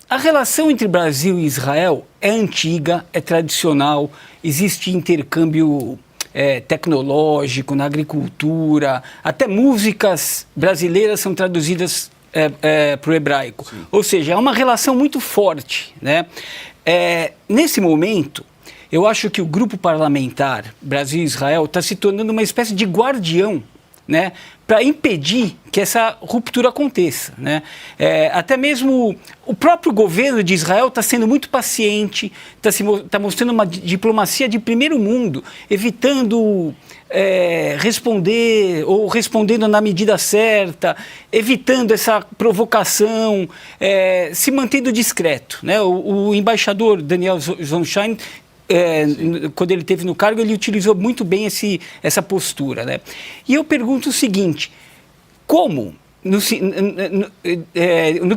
A relação entre Brasil e Israel é antiga, é tradicional, existe intercâmbio tecnológico na agricultura, até músicas brasileiras são traduzidas para o hebraico. Sim. Ou seja, é uma relação muito forte, né? Nesse momento, eu acho que o grupo parlamentar Brasil e Israel está se tornando uma espécie de guardião, né, para impedir que essa ruptura aconteça, né? Até mesmo o próprio governo de Israel está sendo muito paciente, está mostrando uma diplomacia de primeiro mundo, evitando responder ou respondendo na medida certa, evitando essa provocação, se mantendo discreto, né? O embaixador Daniel Zonshine, quando ele esteve no cargo, ele utilizou muito bem essa postura, né? E eu pergunto o seguinte, como, no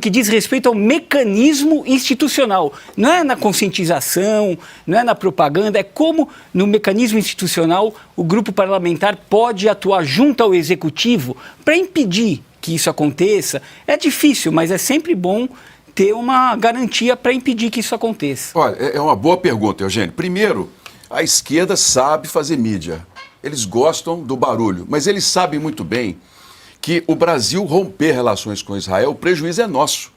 que diz respeito ao mecanismo institucional, não é na conscientização, não é na propaganda, é como no mecanismo institucional o grupo parlamentar pode atuar junto ao executivo para impedir que isso aconteça. É difícil, mas é sempre bom ter uma garantia para impedir que isso aconteça. Olha, é uma boa pergunta, Eugênio. Primeiro, a esquerda sabe fazer mídia. Eles gostam do barulho, mas eles sabem muito bem que o Brasil romper relações com Israel, o prejuízo é nosso.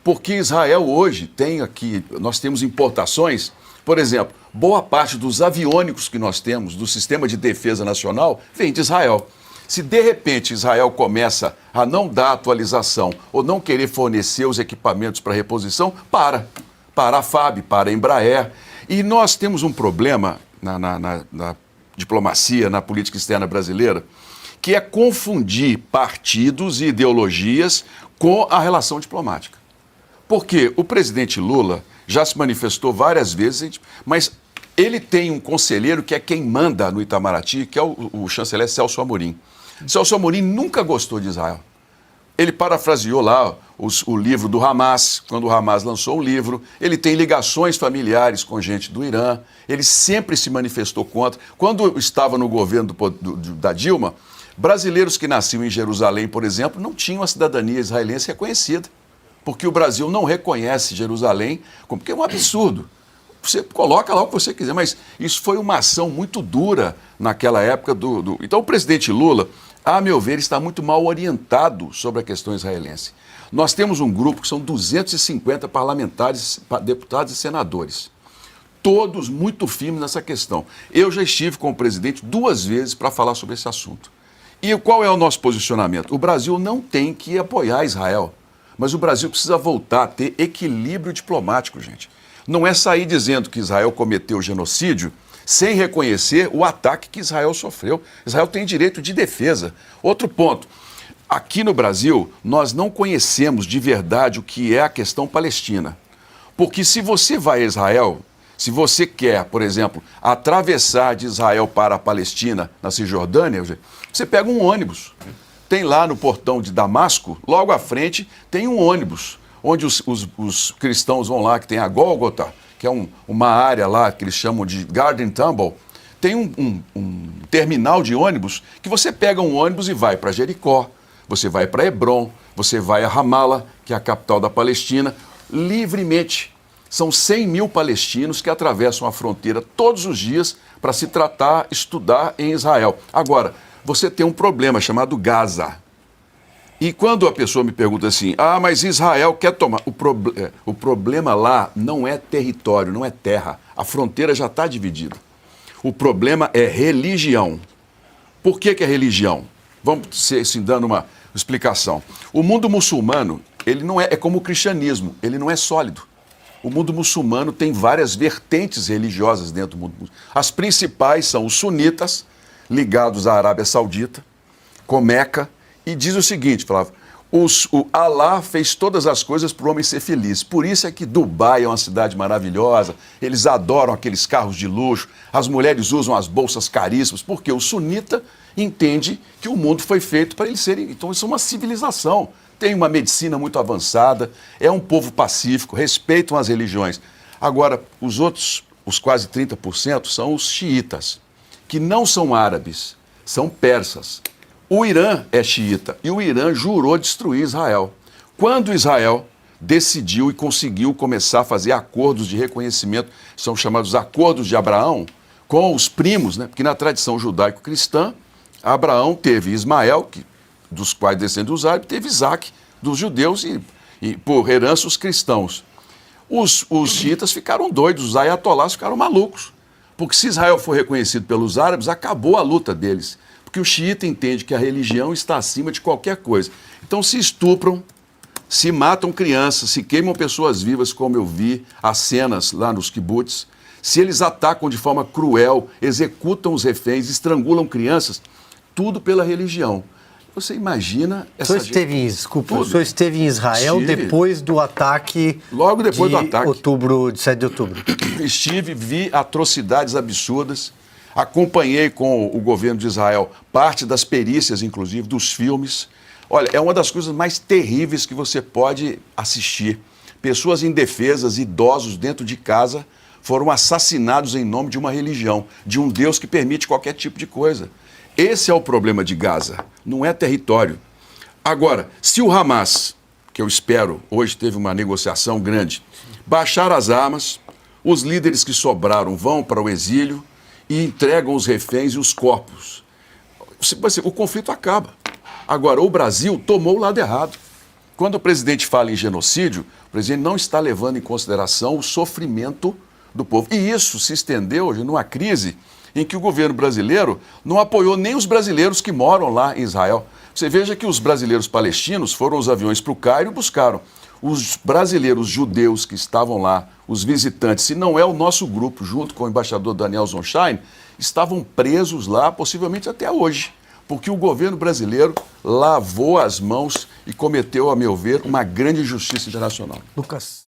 Porque Israel hoje tem aqui, nós temos importações, por exemplo, boa parte dos aviônicos que nós temos do Sistema de Defesa Nacional vem de Israel. Se de repente Israel começa a não dar atualização ou não querer fornecer os equipamentos para reposição, para a FAB, para a Embraer. E nós temos um problema na diplomacia, na política externa brasileira, que é confundir partidos e ideologias com a relação diplomática. Porque o presidente Lula já se manifestou várias vezes, mas ele tem um conselheiro que é quem manda no Itamaraty, que é o chanceler Celso Amorim. Celso Amorim nunca gostou de Israel. Ele parafraseou lá o livro do Hamas, quando o Hamas lançou o livro. Ele tem ligações familiares com gente do Irã. Ele sempre se manifestou contra. Quando estava no governo da Dilma, brasileiros que nasciam em Jerusalém, por exemplo, não tinham a cidadania israelense reconhecida, porque o Brasil não reconhece Jerusalém, porque é um absurdo. Você coloca lá o que você quiser, mas isso foi uma ação muito dura naquela época Então o presidente Lula, a meu ver, está muito mal orientado sobre a questão israelense. Nós temos um grupo que são 250 parlamentares, deputados e senadores, todos muito firmes nessa questão. Eu já estive com o presidente 2 vezes para falar sobre esse assunto. E qual é o nosso posicionamento? O Brasil não tem que apoiar Israel, mas o Brasil precisa voltar a ter equilíbrio diplomático, gente. Não é sair dizendo que Israel cometeu genocídio sem reconhecer o ataque que Israel sofreu. Israel tem direito de defesa. Outro ponto, aqui no Brasil, nós não conhecemos de verdade o que é a questão palestina. Porque se você vai a Israel, se você quer, por exemplo, atravessar de Israel para a Palestina, na Cisjordânia, você pega um ônibus. Tem lá no portão de Damasco, logo à frente, tem um ônibus, onde os cristãos vão lá, que tem a Gólgota, que é uma área lá que eles chamam de Garden Temple. Tem um terminal de ônibus que você pega um ônibus e vai para Jericó, você vai para Hebrom, você vai a Ramala, que é a capital da Palestina, livremente. São 100 mil palestinos que atravessam a fronteira todos os dias para se tratar, estudar em Israel. Agora, você tem um problema chamado Gaza. E quando a pessoa me pergunta assim, mas Israel quer tomar... O problema lá não é território, não é terra. A fronteira já está dividida. O problema é religião. Por que é religião? Vamos assim, dando uma explicação. O mundo muçulmano, ele não é como o cristianismo, ele não é sólido. O mundo muçulmano tem várias vertentes religiosas dentro do mundo muçulmano. As principais são os sunitas, ligados à Arábia Saudita, com Meca, e diz o seguinte, Flávio, o Alá fez todas as coisas para o homem ser feliz. Por isso é que Dubai é uma cidade maravilhosa, eles adoram aqueles carros de luxo, as mulheres usam as bolsas caríssimas, porque o sunita entende que o mundo foi feito para eles serem... Então isso é uma civilização, tem uma medicina muito avançada, é um povo pacífico, respeitam as religiões. Agora, os outros, os quase 30%, são os xiitas, que não são árabes, são persas. O Irã é xiita e o Irã jurou destruir Israel. Quando Israel decidiu e conseguiu começar a fazer acordos de reconhecimento, são chamados acordos de Abraão, com os primos, né? Porque na tradição judaico-cristã, Abraão teve Ismael, dos quais descendem os árabes, teve Isaac, dos judeus e por herança, os cristãos. Os xiitas ficaram doidos, os ayatolás ficaram malucos. Porque se Israel for reconhecido pelos árabes, acabou a luta deles. Porque o xiita entende que a religião está acima de qualquer coisa. Então se estupram, se matam crianças, se queimam pessoas vivas, como eu vi as cenas lá nos kibbutz. Se eles atacam de forma cruel, executam os reféns, estrangulam crianças, tudo pela religião. Você imagina essa o senhor esteve em Israel Estive. Depois do ataque. Logo depois do ataque. De 7 de outubro. Estive, vi atrocidades absurdas, acompanhei com o governo de Israel parte das perícias, inclusive, dos filmes. Olha, é uma das coisas mais terríveis que você pode assistir. Pessoas indefesas, idosos dentro de casa, foram assassinados em nome de uma religião, de um Deus que permite qualquer tipo de coisa. Esse é o problema de Gaza, não é território. Agora, se o Hamas, que eu espero, hoje teve uma negociação grande, baixar as armas, os líderes que sobraram vão para o exílio e entregam os reféns e os corpos. O conflito acaba. Agora, o Brasil tomou o lado errado. Quando o presidente fala em genocídio, o presidente não está levando em consideração o sofrimento do povo. E isso se estendeu hoje numa crise em que o governo brasileiro não apoiou nem os brasileiros que moram lá em Israel. Você veja que os brasileiros palestinos foram os aviões para o Cairo e buscaram. Os brasileiros judeus que estavam lá, os visitantes, se não é o nosso grupo, junto com o embaixador Daniel Zonshine, estavam presos lá, possivelmente até hoje, porque o governo brasileiro lavou as mãos e cometeu, a meu ver, uma grande injustiça internacional. Lucas.